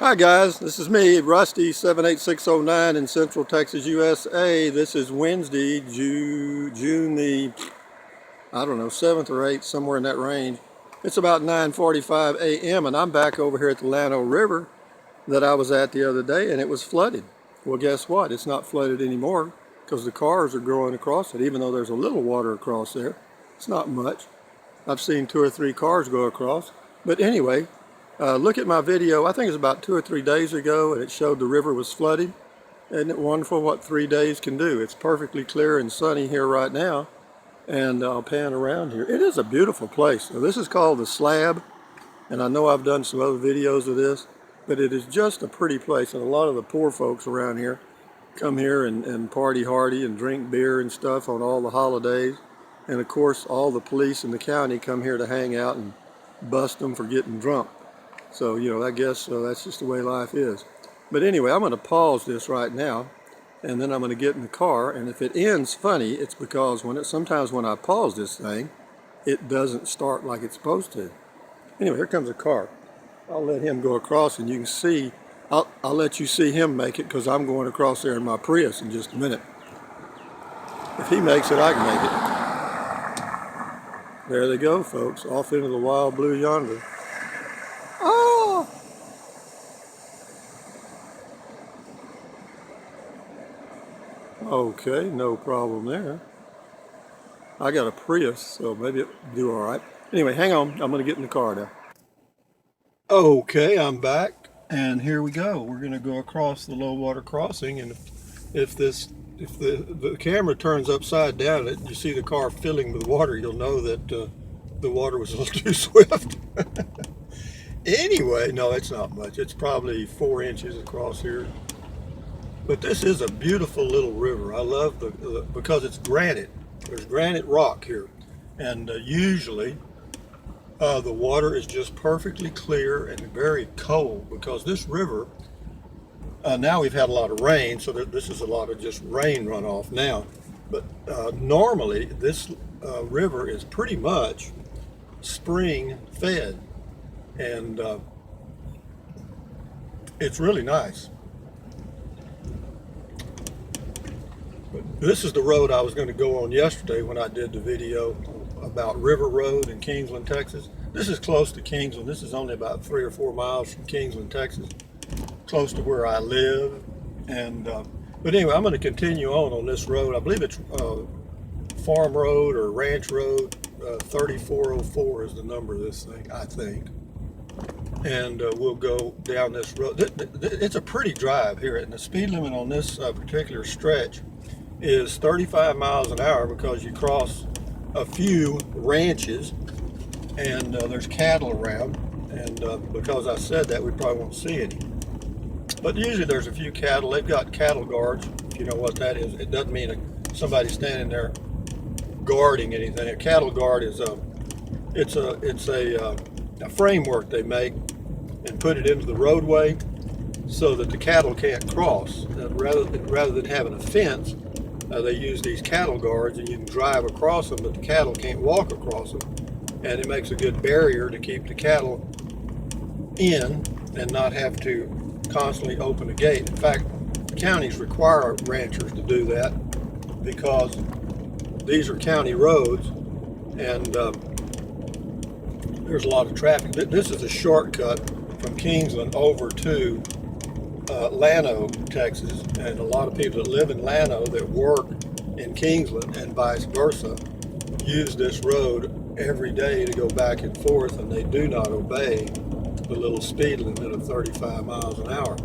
Hi guys, this is me, Rusty 78609 in Central Texas, USA. This is Wednesday, June the, I don't know, 7th or 8th, somewhere in that range. It's about 9:45 a.m. and I'm back over here at the Llano River that I was at the other day, and it was flooded. Well, guess what? It's not flooded anymore because the cars are going across it, even though there's a little water across there. It's not much. I've seen 2 or 3 cars go across. But anyway, look at my video. I think it was about 2 or 3 days ago, and it showed the river was flooded. Isn't it wonderful what 3 days can do? It's perfectly clear and sunny here right now. And I'll pan around here. It is a beautiful place. So this is called the Slab, and I know I've done some other videos of this, but it is just a pretty place. And a lot of the poor folks around here come here and party hardy and drink beer and stuff on all the holidays. And of course, all the police in the county come here to hang out and bust them for getting drunk. So, you know, I guess that's just the way life is. But anyway, I'm going to pause this right now, and then I'm going to get in the car. And if it ends funny, it's because sometimes when I pause this thing, it doesn't start like it's supposed to. Anyway, here comes a car. I'll let him go across, and you can see, I'll let you see him make it, because I'm going across there in my Prius in just a minute. If he makes it, I can make it. There they go, folks, off into the wild blue yonder. Oh! Okay, no problem there. I got a Prius, so maybe it'll do all right. Anyway, hang on. I'm going to get in the car now. Okay, I'm back, and here we go. We're going to go across the low water crossing, and if the camera turns upside down and you see the car filling with water, you'll know that the water was a little too swift. Anyway, no, it's not much. It's probably 4 inches across here. But this is a beautiful little river. I love because it's granite. There's granite rock here. And usually the water is just perfectly clear and very cold, because this river, now we've had a lot of rain, so this is a lot of just rain runoff now. But normally this river is pretty much spring fed, and it's really nice. But this is the road I was going to go on yesterday when I did the video about River Road in Kingsland, Texas. This is close to Kingsland. This is only about 3 or 4 miles from Kingsland, Texas, close to where I live. And but anyway, I'm going to continue on this road. I believe it's Farm Road or Ranch Road. 3404 is the number of this thing, I think. And we'll go down this road. It's a pretty drive here, and the speed limit on this particular stretch is 35 miles an hour, because you cross a few ranches, and there's cattle around, and because I said that, we probably won't see any. But usually there's a few cattle. They've got cattle guards, if you know what that is. It doesn't mean somebody standing there guarding anything. A cattle guard is it's a framework they make and put it into the roadway so that the cattle can't cross. Rather than having a fence, they use these cattle guards, and you can drive across them, but the cattle can't walk across them. And it makes a good barrier to keep the cattle in and not have to constantly open a gate. In fact, counties require ranchers to do that, because these are county roads, and there's a lot of traffic. This is a shortcut from Kingsland over to Llano, Texas, and a lot of people that live in Llano that work in Kingsland and vice versa use this road every day to go back and forth, and they do not obey the little speed limit of 35 miles an hour.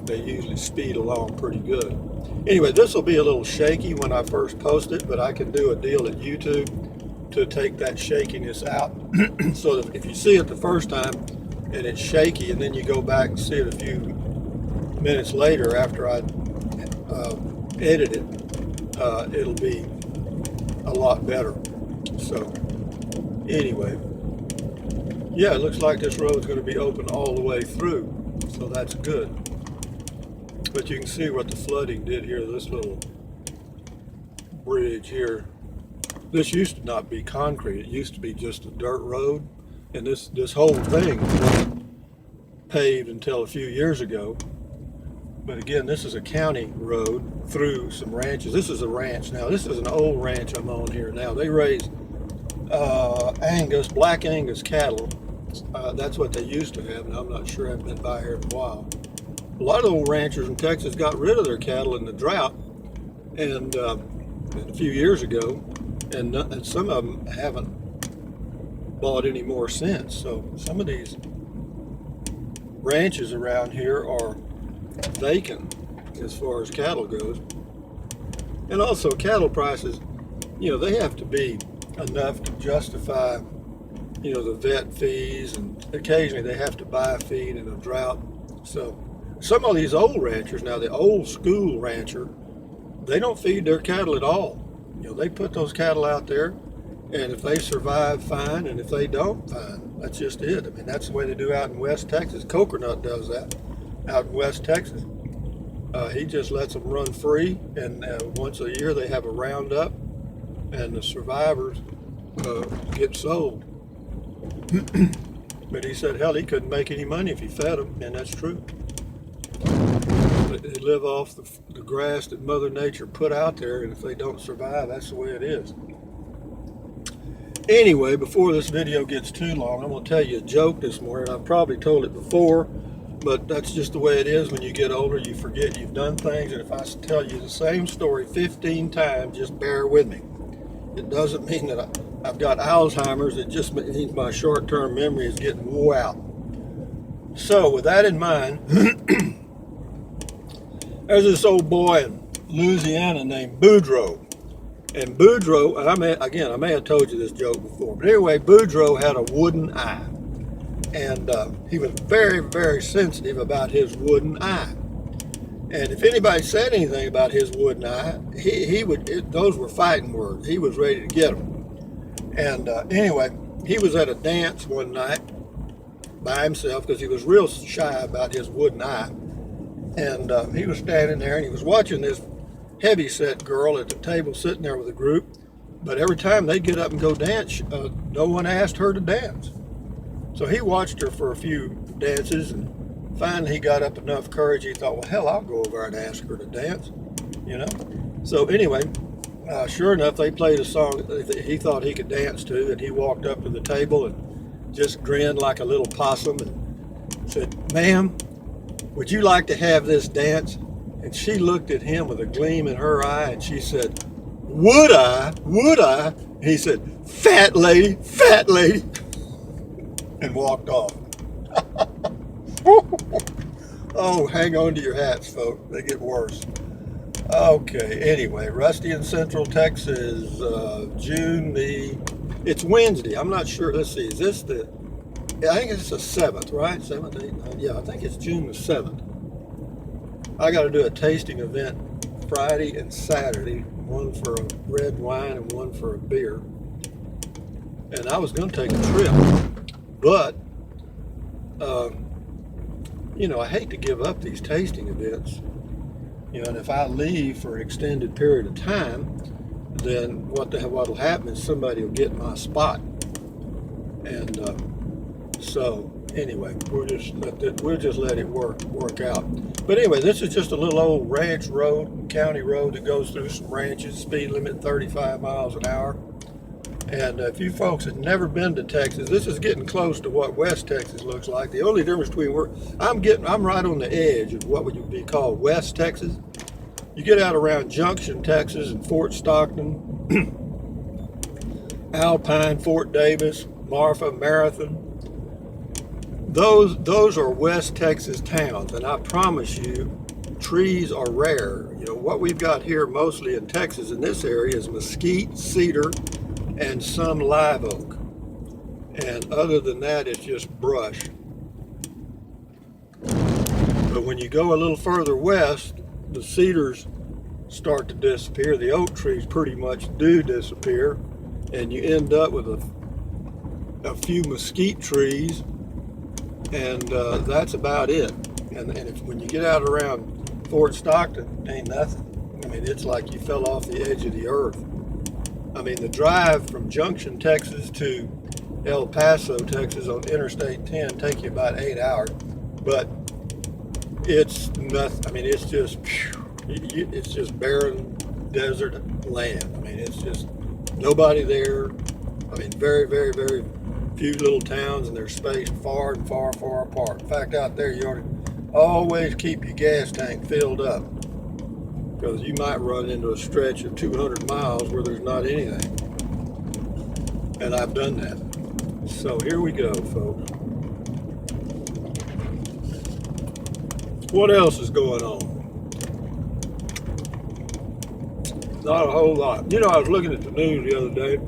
They usually speed along pretty good. Anyway, this will be a little shaky when I first post it, but I can do a deal at YouTube to take that shakiness out so that if you see it the first time and it's shaky, and then you go back and see it a few minutes later after I edit it, it'll be a lot better. So anyway, yeah, it looks like this road's going to be open all the way through, so that's good. But you can see what the flooding did here. This little bridge here, this used to not be concrete. It used to be just a dirt road, and this whole thing paved until a few years ago. But again, this is a county road through some ranches. This is a ranch now. This is an old ranch I'm on here now. They raise Angus, black Angus cattle. That's what they used to have, and I'm not sure. I haven't been by here in a while. A lot of the old ranchers in Texas got rid of their cattle in the drought, and a few years ago, and some of them haven't bought any more since. So some of these ranches around here are vacant as far as cattle goes. And also cattle prices, they have to be enough to justify, the vet fees, and occasionally they have to buy a feed in a drought. So some of these old ranchers, now the old school rancher, they don't feed their cattle at all. They put those cattle out there, and if they survive, fine, and if they don't, fine. That's just it. I mean, that's the way they do out in West Texas. Coconut does that out in West Texas. He just lets them run free, and once a year they have a roundup, and the survivors get sold. But he said, hell, he couldn't make any money if he fed them, and that's true. They live off the grass that Mother Nature put out there, and if they don't survive, that's the way it is. Anyway, before this video gets too long, I'm going to tell you a joke this morning. I've probably told it before, but that's just the way it is. When you get older, you forget you've done things, and if I tell you the same story 15 times, just bear with me. It doesn't mean that I've got Alzheimer's. It just means my short-term memory is getting wore out. So with that in mind, there's this old boy in Louisiana named Boudreaux. And Boudreaux, and I may have told you this joke before, but anyway, Boudreaux had a wooden eye. And he was very, very sensitive about his wooden eye. And if anybody said anything about his wooden eye, those were fighting words. He was ready to get them. And anyway, he was at a dance one night by himself because he was real shy about his wooden eye. And he was standing there and he was watching this heavyset girl at the table sitting there with a group. But every time they get up and go dance, no one asked her to dance. So he watched her for a few dances, and finally he got up enough courage. He thought, well, hell, I'll go over and ask her to dance, So anyway, sure enough, they played a song that he thought he could dance to, and he walked up to the table and just grinned like a little possum and said, ma'am, would you like to have this dance? And she looked at him with a gleam in her eye, and she said, would I? And he said, fat lady, and walked off. Oh, hang on to your hats, folks. They get worse. Okay, anyway, Rusty in Central Texas, it's Wednesday. I'm not sure. Let's see, is this I think it's the 7th, right? 7th, 8th, 9th. Yeah, I think it's June the 7th. I got to do a tasting event Friday and Saturday, one for a red wine and one for a beer. And I was going to take a trip, but, I hate to give up these tasting events. And if I leave for an extended period of time, then what'll happen is somebody will get my spot. And so anyway, we'll just let it work out. But anyway, this is just a little old ranch road, county road that goes through some ranches. Speed limit 35 miles an hour. And if you folks have never been to Texas, this is getting close to what West Texas looks like. The only difference between I'm right on the edge of what would be called West Texas. You get out around Junction, Texas, and Fort Stockton, Alpine, Fort Davis, Marfa, Marathon. Those are West Texas towns, and I promise you, trees are rare. What we've got here mostly in Texas in this area is mesquite, cedar, and some live oak. And other than that, it's just brush. But when you go a little further west, the cedars start to disappear. The oak trees pretty much do disappear. And you end up with a few mesquite trees, and that's about it. And when you get out around Fort Stockton, ain't nothing. I mean, it's like you fell off the edge of the earth. I mean, the drive from Junction, Texas to El Paso, Texas on Interstate 10 take you about 8 hours. but it's nothing. I mean, it's just barren desert land. I mean, it's just nobody there. I mean, very, very, very few little towns, and they're spaced far and far, far apart. In fact, out there, you ought to always keep your gas tank filled up, because you might run into a stretch of 200 miles where there's not anything. And I've done that. So here we go, folks. What else is going on? Not a whole lot. You know, I was looking at the news the other day,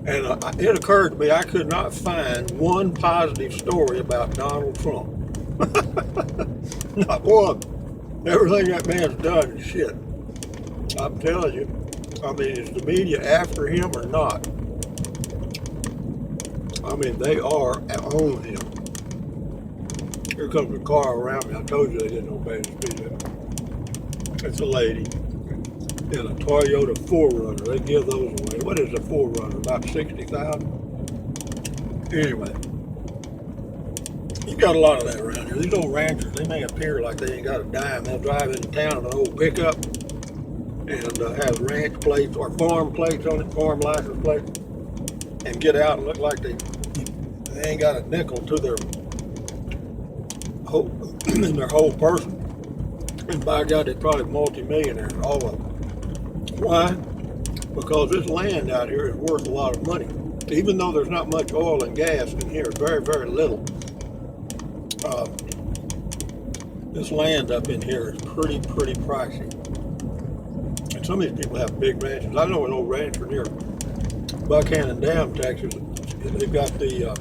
and it occurred to me I could not find one positive story about Donald Trump. Not one. Everything that man's done is shit. I'm telling you. I mean, is the media after him or not? I mean, they are on him. Here comes a car around me. I told you they didn't obey the speed limit. It's a lady in a Toyota 4Runner. They give those away. What is a 4Runner? About 60,000? Anyway, you got a lot of that around here. These old ranchers, they may appear like they ain't got a dime. They'll drive into town in an old pickup and have ranch plates or farm plates on it, farm license plates, and get out and look like they ain't got a nickel to their whole in their whole person. And by God, they're probably multi-millionaires, all of them. Why? Because this land out here is worth a lot of money. Even though there's not much oil and gas in here, very, very little. This land up in here is pretty pricey. And some of these people have big ranches. I know an old rancher near Buchanan Dam, Texas. They've got the,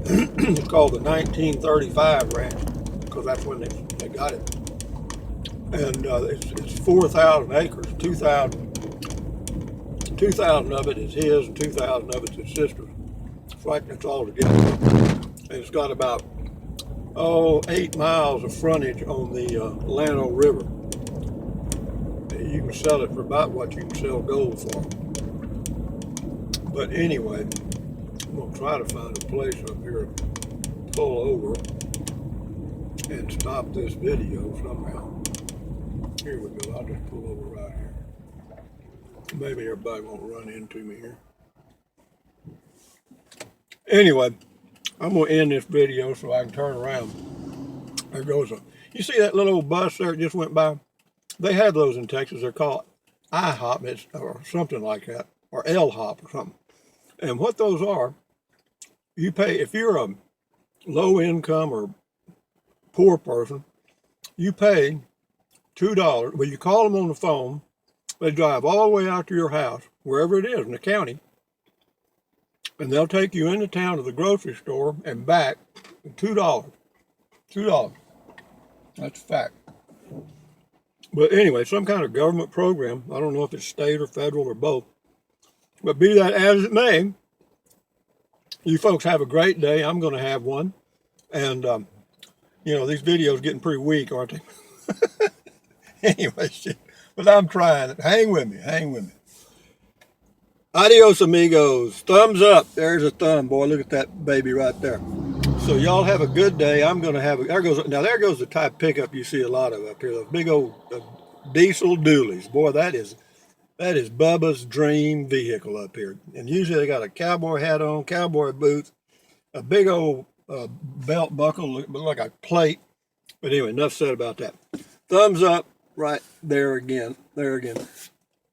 it's called the 1935 ranch, because that's when they got it. And it's 4,000 acres. 2,000 of it is his, and 2,000 of it's his sister's. It's like that's all together. And it's got about 8 miles of frontage on the Llano River. You can sell it for about what you can sell gold for. But anyway, I'm gonna try to find a place up here to pull over and stop this video somehow. Here we go. I'll just pull over right here. Maybe everybody won't run into me here. Anyway, I'm going to end this video so I can turn around. There goes a... You see that little old bus there that just went by? They have those in Texas. They're called IHOP or something like that, or L-hop or something. And what those are, you pay, if you're a low income or poor person, you pay $2. Well, you call them on the phone. They drive all the way out to your house, wherever it is in the county, and they'll take you into town to the grocery store and back $2. $2. That's a fact. But anyway, some kind of government program. I don't know if it's state or federal or both. But be that as it may, you folks have a great day. I'm going to have one. And, you know, these videos getting pretty weak, aren't they? Anyway, shit. But I'm trying it. Hang with me. Hang with me. Adios, amigos. Thumbs up. There's a thumb, boy. Look at that baby right there. So y'all have a good day. I'm going to have a... There goes the type of pickup you see a lot of up here. Those big old diesel dualies. Boy, that is Bubba's dream vehicle up here. And usually they got a cowboy hat on, cowboy boots, a big old belt buckle, look like a plate. But anyway, enough said about that. Thumbs up. Right there again.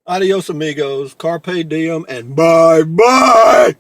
Adios, amigos. Carpe diem and bye-bye.